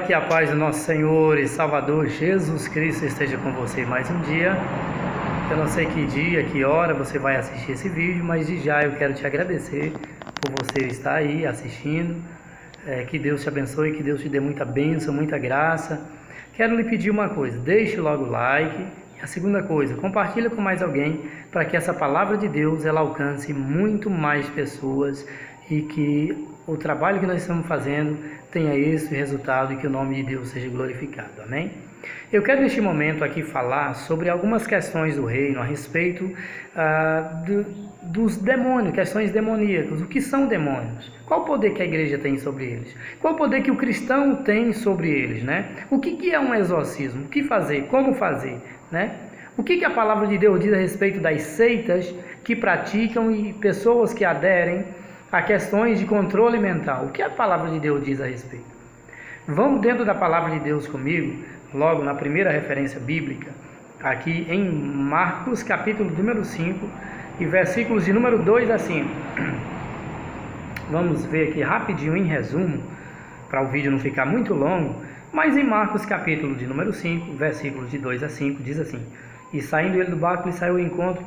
Que a paz do nosso Senhor e Salvador Jesus Cristo esteja com você mais um dia. Eu não sei que dia, que hora você vai assistir esse vídeo, mas de já eu quero te agradecer por você estar aí assistindo. Que Deus te abençoe, que Deus te dê muita bênção, muita graça. Quero lhe pedir uma coisa, deixe logo o like. E a segunda coisa, compartilha com mais alguém para que essa palavra de Deus ela alcance muito mais pessoas e que o trabalho que nós estamos fazendo tenha esse resultado e que o nome de Deus seja glorificado. Amém? Eu quero neste momento aqui falar sobre algumas questões do reino a respeito dos demônios, questões demoníacas. O que são demônios? Qual o poder que a igreja tem sobre eles? Qual o poder que o cristão tem sobre eles, né? O que é um exorcismo? O que fazer? Como fazer, né? O que a palavra de Deus diz a respeito das seitas que praticam e pessoas que aderem a questões de controle mental? O que a palavra de Deus diz a respeito? Vamos dentro da palavra de Deus comigo, logo na primeira referência bíblica, aqui em Marcos capítulo número 5 e versículos de número 2 a 5. Vamos ver aqui rapidinho em resumo, para o vídeo não ficar muito longo, mas em Marcos capítulo de número 5, versículos de 2 a 5, diz assim: E saindo ele do barco, ele saiu ao encontro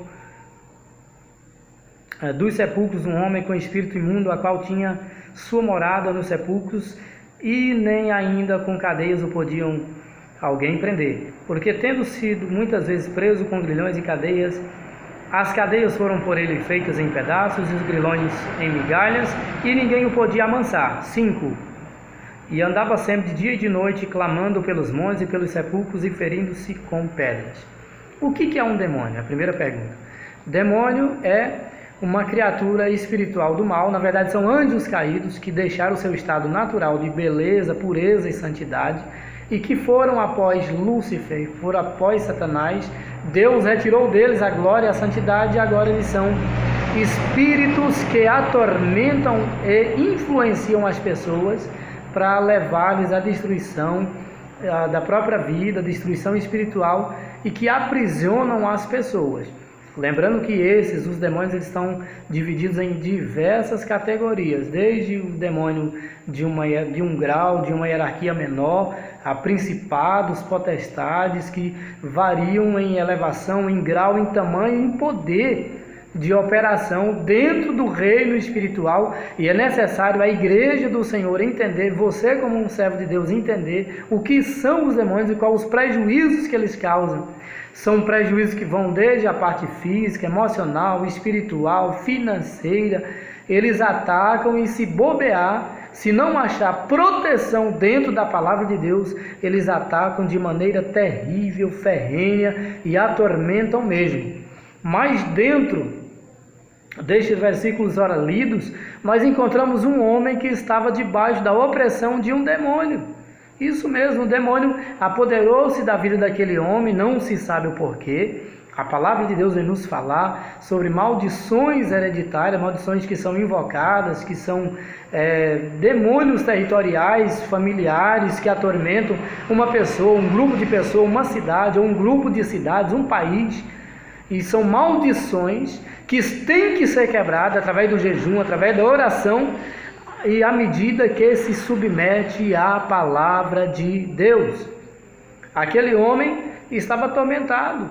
dos sepulcros um homem com espírito imundo, a qual tinha sua morada nos sepulcros, e nem ainda com cadeias o podiam alguém prender, porque tendo sido muitas vezes preso com grilhões e cadeias, as cadeias foram por ele feitas em pedaços e os grilhões em migalhas, e ninguém o podia amansar. 5. E andava sempre de dia e de noite, clamando pelos montes e pelos sepulcros e ferindo-se com pedras. O que é um demônio? A primeira pergunta. Demônio é uma criatura espiritual do mal. Na verdade são anjos caídos que deixaram o seu estado natural de beleza, pureza e santidade, e que foram após Lúcifer, foram após Satanás. Deus retirou deles a glória e a santidade, e agora eles são espíritos que atormentam e influenciam as pessoas para levar-lhes à destruição da própria vida, destruição espiritual, e que aprisionam as pessoas. Lembrando que os demônios, eles estão divididos em diversas categorias, desde o demônio de um grau, de uma hierarquia menor, a principados, potestades, que variam em elevação, em grau, em tamanho, em poder de operação dentro do reino espiritual. E é necessário a igreja do Senhor entender, você como um servo de Deus entender o que são os demônios e quais os prejuízos que eles causam. São prejuízos que vão desde a parte física, emocional, espiritual, financeira. Eles atacam, e se bobear, se não achar proteção dentro da palavra de Deus, eles atacam de maneira terrível, ferrenha, e atormentam mesmo. Mas dentro destes versículos ora lidos, nós encontramos um homem que estava debaixo da opressão de um demônio. Isso mesmo, o demônio apoderou-se da vida daquele homem, não se sabe o porquê. A palavra de Deus vem nos falar sobre maldições hereditárias, maldições que são invocadas, que são demônios territoriais, familiares, que atormentam uma pessoa, um grupo de pessoas, uma cidade, ou um grupo de cidades, um país. E são maldições que têm que ser quebradas através do jejum, através da oração, e à medida que se submete à palavra de Deus. Aquele homem estava atormentado.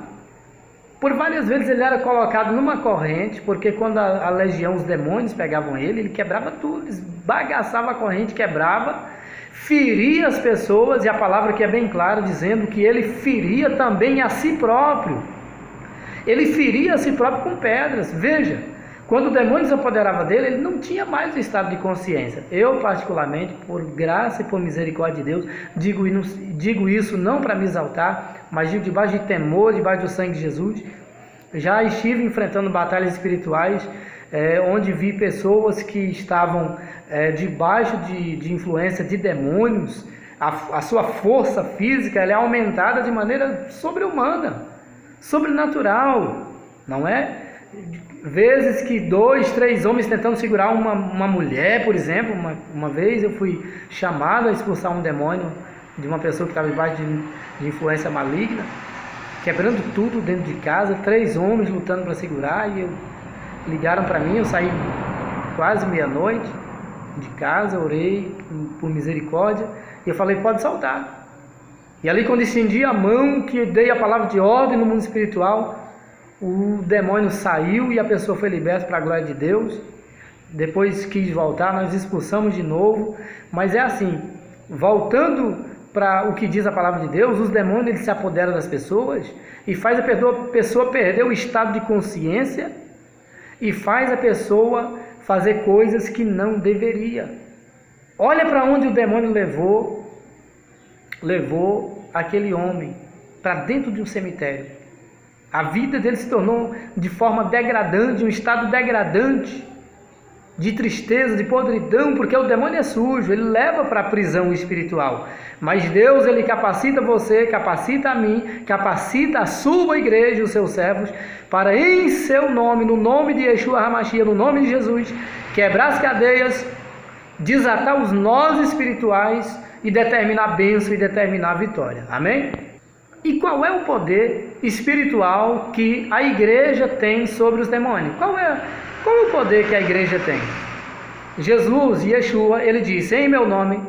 Por várias vezes ele era colocado numa corrente, porque quando a legião, os demônios pegavam ele quebrava tudo, esbagaçava a corrente, quebrava, feria as pessoas, e a palavra que é bem clara, dizendo que ele feria também a si próprio. Ele feria a si próprio com pedras. Veja, quando o demônio se apoderava dele, ele não tinha mais o estado de consciência. Eu, particularmente, por graça e por misericórdia de Deus, digo isso não para me exaltar, mas digo debaixo de temor, debaixo do sangue de Jesus. Já estive enfrentando batalhas espirituais, onde vi pessoas que estavam debaixo de influência de demônios. A sua força física ela é aumentada de maneira sobre-humana, sobrenatural, não é? Vezes que 2, 3 homens tentando segurar uma mulher, por exemplo. Uma vez eu fui chamado a expulsar um demônio de uma pessoa que estava debaixo de influência maligna, quebrando tudo dentro de casa, 3 homens lutando para segurar, e ligaram para mim, eu saí quase meia-noite, de casa, orei por misericórdia, e eu falei, pode soltar. E ali quando estendi a mão, que dei a palavra de ordem no mundo espiritual, o demônio saiu e a pessoa foi liberta para a glória de Deus. Depois quis voltar, nós expulsamos de novo, mas é assim, voltando para o que diz a palavra de Deus, os demônios eles se apoderam das pessoas e faz a pessoa perder o estado de consciência e faz a pessoa fazer coisas que não deveria. Olha para onde o demônio levou aquele homem, para dentro de um cemitério. A vida dele se tornou de forma degradante, um estado degradante, de tristeza, de podridão, porque o demônio é sujo, ele leva para a prisão espiritual. Mas Deus, ele capacita você, capacita a mim, capacita a sua igreja, os seus servos, para em seu nome, no nome de Yeshua HaMashiach, no nome de Jesus, quebrar as cadeias, desatar os nós espirituais e determinar a bênção e determinar a vitória. Amém? E qual é o poder espiritual que a igreja tem sobre os demônios? Qual é o poder que a igreja tem? Jesus, Yeshua, ele disse, em meu nome,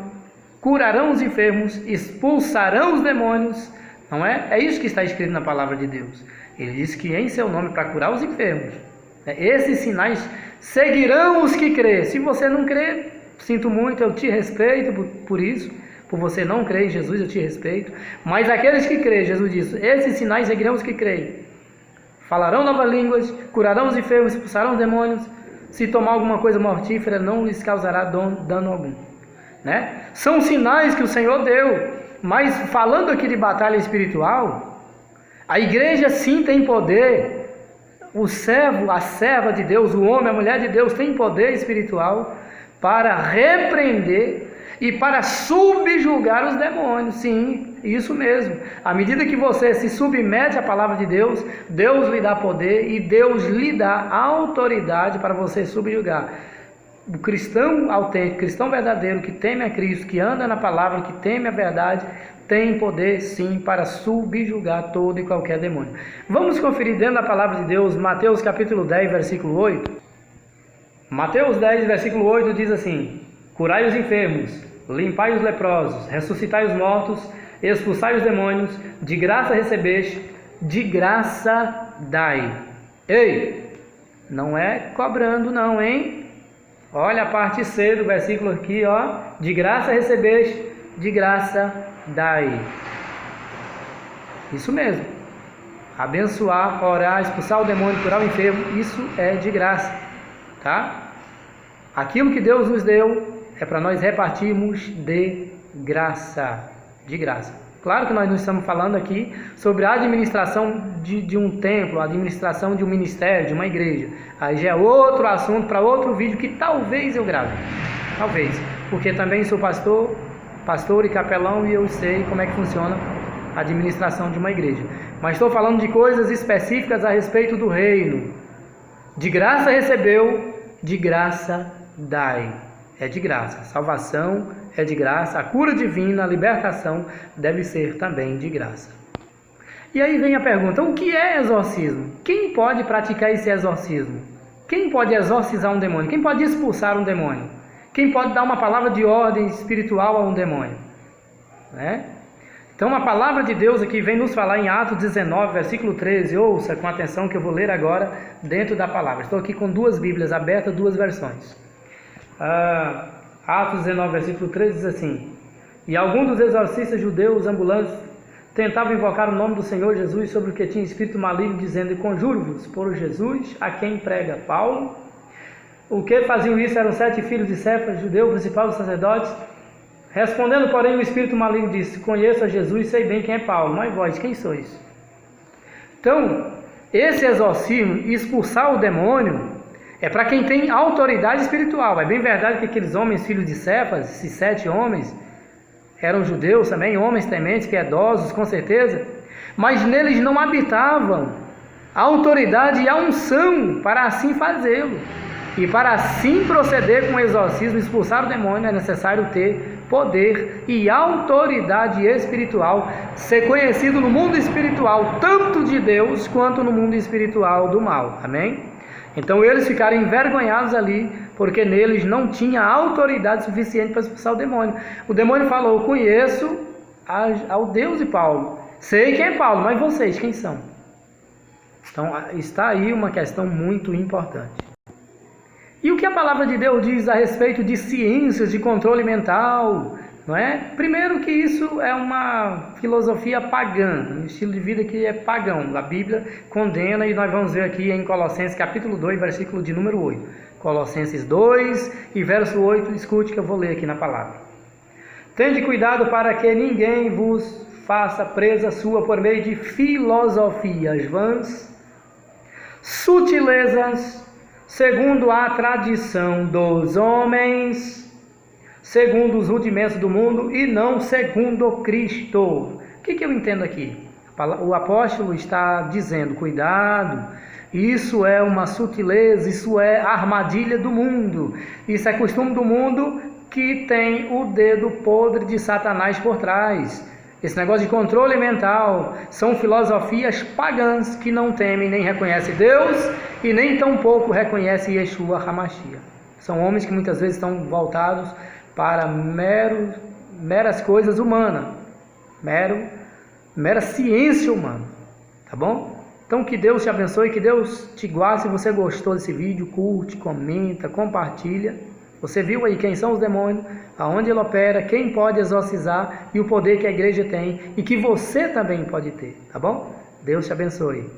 curarão os enfermos, expulsarão os demônios, não é? É isso que está escrito na palavra de Deus. Ele disse que em seu nome, para curar os enfermos. Esses sinais seguirão os que crêem. Se você não crê, sinto muito, eu te respeito por isso. Por você não crer em Jesus, eu te respeito. Mas aqueles que creem, Jesus disse, esses sinais seguirão os que creem. Falarão novas línguas, curarão os enfermos, expulsarão os demônios. Se tomar alguma coisa mortífera, não lhes causará dano algum. Né? São sinais que o Senhor deu. Mas falando aqui de batalha espiritual, a igreja sim tem poder. O servo, a serva de Deus, o homem, a mulher de Deus tem poder espiritual para repreender e para subjugar os demônios. Sim, isso mesmo. À medida que você se submete à palavra de Deus, Deus lhe dá poder e Deus lhe dá autoridade para você subjugar. O cristão autêntico, cristão verdadeiro, que teme a Cristo, que anda na palavra, que teme a verdade, tem poder sim para subjugar todo e qualquer demônio. Vamos conferir dentro da palavra de Deus, Mateus capítulo 10, versículo 8. Mateus 10, versículo 8 diz assim: curai os enfermos, limpai os leprosos, ressuscitai os mortos, expulsai os demônios, de graça recebeste, de graça dai. Ei, não é cobrando não, hein? Olha a parte C do versículo aqui, ó. De graça recebeste, de graça dai. Isso mesmo. Abençoar, orar, expulsar o demônio, curar o enfermo, isso é de graça, tá? Aquilo que Deus nos deu é para nós repartirmos de graça, de graça. Claro que nós não estamos falando aqui sobre a administração de um templo, a administração de um ministério, de uma igreja. Aí já é outro assunto para outro vídeo que talvez eu grave. Talvez. Porque também sou pastor e capelão e eu sei como é que funciona a administração de uma igreja. Mas estou falando de coisas específicas a respeito do reino. De graça recebeu, de graça dai. É de graça. Salvação é de graça. A cura divina, a libertação deve ser também de graça. E aí vem a pergunta: o que é exorcismo? Quem pode praticar esse exorcismo? Quem pode exorcizar um demônio? Quem pode expulsar um demônio? Quem pode dar uma palavra de ordem espiritual a um demônio? Né? Então a palavra de Deus aqui vem nos falar em Atos 19, versículo 13. Ouça com atenção que eu vou ler agora dentro da palavra. Estou aqui com duas Bíblias abertas, duas versões. Atos 19, versículo 13 diz assim: e alguns dos exorcistas judeus ambulantes tentavam invocar o nome do Senhor Jesus sobre o que tinha espírito maligno, dizendo: conjuro-vos por Jesus, a quem prega Paulo. O que faziam isso eram 7 filhos de Cefas, judeu, principal dos sacerdotes. Respondendo, porém, o espírito maligno disse: conheço a Jesus e sei bem quem é Paulo, mas vós, quem sois? Então, esse exorcismo, expulsar o demônio, é para quem tem autoridade espiritual. É bem verdade que aqueles homens, filhos de Cefas, esses 7 homens, eram judeus também, homens tementes, piedosos, com certeza, mas neles não habitavam a autoridade e a unção para assim fazê-lo. E para assim proceder com o exorcismo, expulsar o demônio, é necessário ter poder e autoridade espiritual, ser conhecido no mundo espiritual, tanto de Deus quanto no mundo espiritual do mal. Amém? Então eles ficaram envergonhados ali, porque neles não tinha autoridade suficiente para expulsar o demônio. O demônio falou: conheço ao Deus de Paulo, sei quem é Paulo, mas vocês quem são? Então está aí uma questão muito importante. E o que a palavra de Deus diz a respeito de ciências de controle mental? Não é? Primeiro que isso é uma filosofia pagã, um estilo de vida que é pagão. A Bíblia condena, e nós vamos ver aqui em Colossenses capítulo 2, versículo de número 8. Colossenses 2 e verso 8, escute que eu vou ler aqui na palavra. Tende cuidado para que ninguém vos faça presa sua por meio de filosofias vãs, sutilezas, segundo a tradição dos homens, segundo os rudimentos do mundo e não segundo Cristo. O que eu entendo aqui? O apóstolo está dizendo: cuidado, isso é uma sutileza, isso é armadilha do mundo, isso é costume do mundo que tem o dedo podre de Satanás por trás. Esse negócio de controle mental são filosofias pagãs que não temem nem reconhecem Deus e nem tampouco reconhecem Yeshua HaMashiach. São homens que muitas vezes estão voltados para meras coisas humanas, mera ciência humana, tá bom? Então que Deus te abençoe, que Deus te guarde. Se você gostou desse vídeo, curte, comenta, compartilha. Você viu aí quem são os demônios, aonde ele opera, quem pode exorcizar e o poder que a igreja tem e que você também pode ter, tá bom? Deus te abençoe.